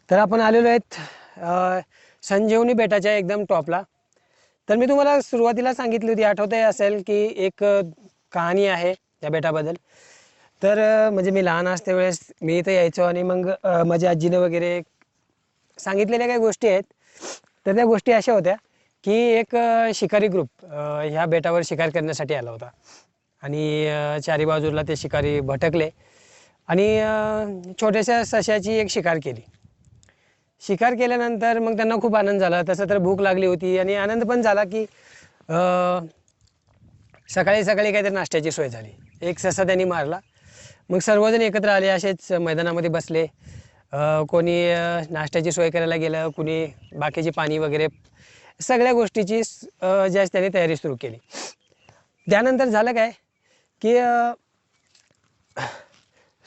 तर आपण आलेलो आहेत संजीवनी बेटाच्या एकदम टॉपला. तर मी तुम्हाला सुरुवातीला सांगितली होती, आठवतही असेल की एक कहाणी आहे या बेटाबद्दल. तर म्हणजे मी लहान असते वेळेस मी इथं यायचो आणि मग माझ्या आजीने वगैरे सांगितलेल्या काही गोष्टी आहेत. तर त्या गोष्टी अशा होत्या की एक शिकारी ग्रुप ह्या बेटावर शिकार करण्यासाठी आला होता आणि चारी बाजूला ते शिकारी भटकले आणि छोट्याशा सश्याची एक शिकार केली. शिकार केल्यानंतर मग त्यांना खूप आनंद झाला. तसं तर भूक लागली होती आणि आनंद पण झाला की सकाळी सकाळी काहीतरी नाश्त्याची सोय झाली. एक ससा त्यांनी मारला. मग सर्वजण एकत्र आले, असेच मैदानामध्ये बसले. कोणी नाश्त्याची सोय करायला गेलं, कुणी बाकीची पाणी वगैरे सगळ्या गोष्टीची ज्यास त्यांनी तयारी सुरू केली. त्यानंतर झालं काय की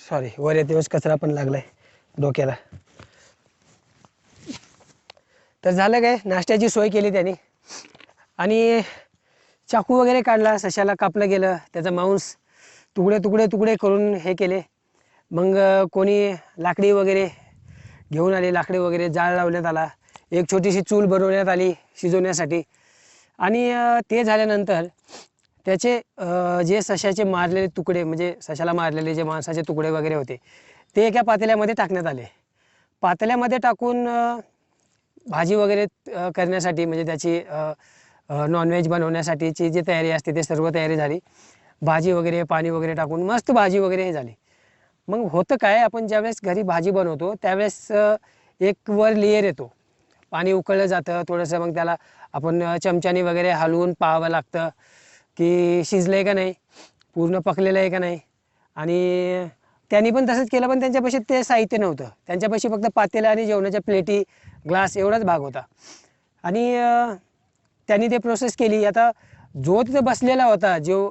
सॉरी वर येते कचरा पण लागलाय डोक्याला. तर झालं काय, नाश्त्याची सोय केली त्यांनी आणि चाकू वगैरे काढला, सशाला कापलं गेलं, त्याचा मांस तुकडे तुकडे तुकडे करून हे केले. मग कोणी लाकडी वगैरे घेऊन आले, लाकडी वगैरे जाळ लावण्यात आला. एक छोटीशी चूल बनवण्यात आली शिजवण्यासाठी. आणि ते झाल्यानंतर त्याचे जे सशाचे मारलेले तुकडे, म्हणजे सशाला मारलेले जे मांसाचे तुकडे वगैरे होते ते एका पातेल्यामध्ये टाकण्यात आले. पातेल्यामध्ये टाकून भाजी वगैरे करण्यासाठी, म्हणजे त्याची नॉनव्हेज बनवण्यासाठीची जी तयारी असते ते सर्व तयारी झाली. भाजी वगैरे पाणी वगैरे टाकून मस्त भाजी वगैरे हे झाली. मग होतं काय, आपण ज्यावेळेस घरी भाजी बनवतो त्यावेळेस एक वर लेयर येतो, पाणी उकळलं जातं थोडंसं, मग त्याला आपण चमच्याने वगैरे हलवून पाहावं लागतं की शिजलं आहे का नाही, पूर्ण पकलेलं आहे का नाही. आणि त्यांनी पण तसंच केलं, पण त्यांच्यापाशी ते साहित्य नव्हतं. त्यांच्यापाशी फक्त पातेलं आणि जेवणाच्या प्लेटी, ग्लास एवढाच भाग होता. आणि त्यांनी ते प्रोसेस केली. आता जो तिथं बसलेला होता, जो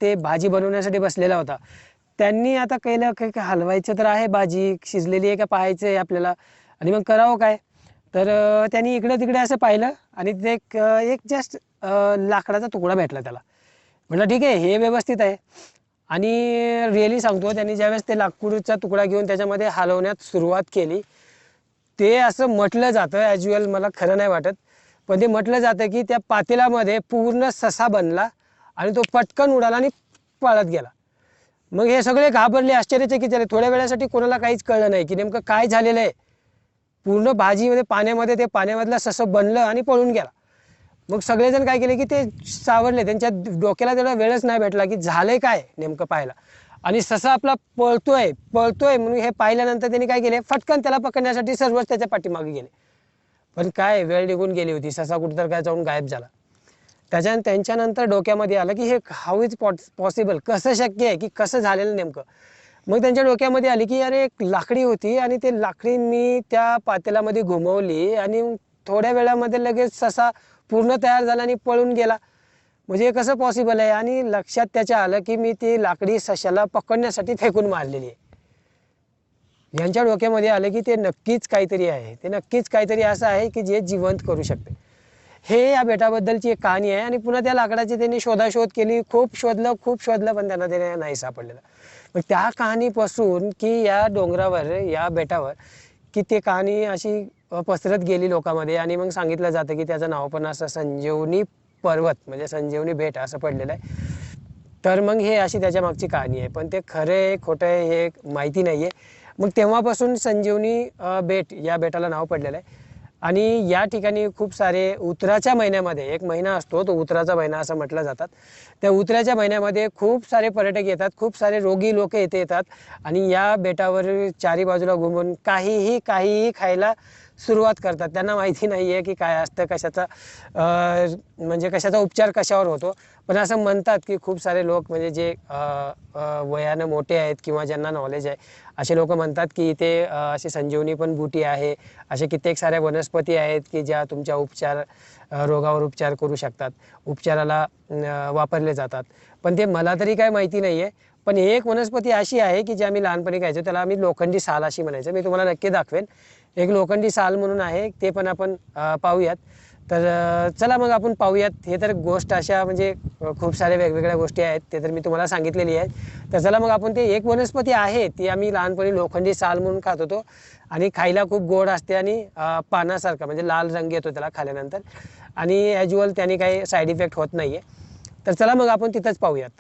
ते भाजी बनवण्यासाठी बसलेला होता, त्यांनी आता केलं की हलवायचं तर आहे, भाजी शिजलेली आहे का पाहायचं आहे आपल्याला, आणि मग करावं काय. तर त्यांनी इकडं तिकडे असं पाहिलं आणि ते एक जस्ट लाकडाचा तुकडा भेटला त्याला. म्हटलं ठीक आहे, हे व्यवस्थित आहे. आणि रिअली सांगतो, त्यांनी ज्यावेळेस ते लाकूडचा तुकडा घेऊन त्याच्यामध्ये हलवण्यात सुरुवात केली, ते असं म्हटलं जातं, ॲज युअल मला खरं नाही वाटत, पण ते म्हटलं जातं की त्या पातेल्यामध्ये पूर्ण ससा बनला आणि तो पटकन उडाला आणि पळत गेला. मग हे सगळे घाबरले, आश्चर्यचकित झाले. थोड्या वेळासाठी कोणाला काहीच कळलं नाही की नेमकं काय झालेलं आहे. पूर्ण भाजीमध्ये पाण्यामध्ये ते पाण्यामधलं ससं बनलं आणि पळून गेला. मग सगळेजण काय केले की ते सावरले, त्यांच्या डोक्याला तेवढा वेळच नाही भेटला की झालंय काय नेमकं पाहायला. आणि ससा आपला पळतोय पळतोय म्हणून हे पाहिल्यानंतर त्यांनी काय केले, फटकन त्याला पकडण्यासाठी सर्वच त्याच्या पाठीमागे गेले. पण काय वेळ निघून गेली होती, ससा कुठं काय जाऊन गायब झाला. त्यांच्यानंतर डोक्यामध्ये आलं की हे हाऊ इज पॉसिबल, कसं शक्य आहे, की कसं झालेलं नेमकं. मग त्यांच्या डोक्यामध्ये आली की अरे एक लाकडी होती आणि ते लाकडी मी त्या पातेल्यामध्ये घुमवली आणि थोड्या वेळामध्ये लगेच ससा पूर्ण तयार झाला आणि पळून गेला. म्हणजे हे कसं पॉसिबल आहे. आणि लक्षात त्याच्या आलं की मी ती लाकडी सशाला पकडण्यासाठी फेकून मारलेली आहे. यांच्या डोक्यामध्ये आलं की ते नक्कीच काहीतरी आहे, ते नक्कीच काहीतरी असं आहे की जे जिवंत करू शकते. हे या बेटाबद्दलची एक कहाणी आहे. आणि पुन्हा त्या लाकडाची त्यांनी शोधाशोध केली, खूप शोधलं पण त्यांना ते नाही सापडलेलं. मग त्या कहाणीपासून की या डोंगरावर, या बेटावर, की ते कहाणी अशी पसरत गेली लोकांमध्ये. आणि मग सांगितलं जातं की त्याचं नाव पण असं संजीवनी पर्वत, म्हणजे संजीवनी बेट असं पडलेलं आहे. तर मग हे अशी त्याच्या मागची कहाणी आहे, पण ते खरं आहे खोटं आहे हे माहिती नाही आहे. मग तेव्हापासून संजीवनी बेट या बेटाला नाव पडलेलं आहे. आणि या ठिकाणी खूप सारे उतराच्या महिन्यामध्ये, एक महिना असतो तो उतराचा महिना असं म्हटलं जातात, त्या उतराच्या महिन्यामध्ये खूप सारे पर्यटक येतात, खूप सारे रोगी लोक इथे येतात आणि या बेटावर चारी बाजूला घुमून काहीही खायला सुरुवात करतात. त्यांना माहिती नाही आहे की काय असतं, कशाचा म्हणजे कशाचा उपचार कशावर होतो. पण असं म्हणतात की खूप सारे लोक, म्हणजे जे वयानं मोठे आहेत किंवा ज्यांना नॉलेज आहे, असे लोक म्हणतात की इथे अशी संजीवनी पण बूटी आहे, असे कित्येक साऱ्या वनस्पती आहेत की ज्या तुमच्या रोगावर उपचार करू शकतात, उपचाराला वापरले जातात. पण ते मला तरी काय माहिती नाही आहे. पण एक वनस्पती अशी आहे की जी आम्ही लहानपणी खायचो, त्याला आम्ही लोखंडी साल अशी म्हणायचं. मी तुम्हाला नक्की दाखवेन. एक लोखंडी साल म्हणून आहे, ते पण आपण पाहूयात. तर चला मग आपण पाहूयात. हे तर गोष्ट अशा म्हणजे खूप साऱ्या वेगवेगळ्या गोष्टी आहेत, ते तर मी तुम्हाला सांगितलेली आहेत. तर चला मग आपण ते एक वनस्पती आहे ती आम्ही लहानपणी लोखंडी साल म्हणून खात होतो आणि खायला खूप गोड असते आणि पानासारखं म्हणजे लाल रंग येतो त्याला खाल्यानंतर आणि ॲज्युअल त्याने काही साईड इफेक्ट होत नाही आहे. तर चला मग आपण तिथंच पाहूयात.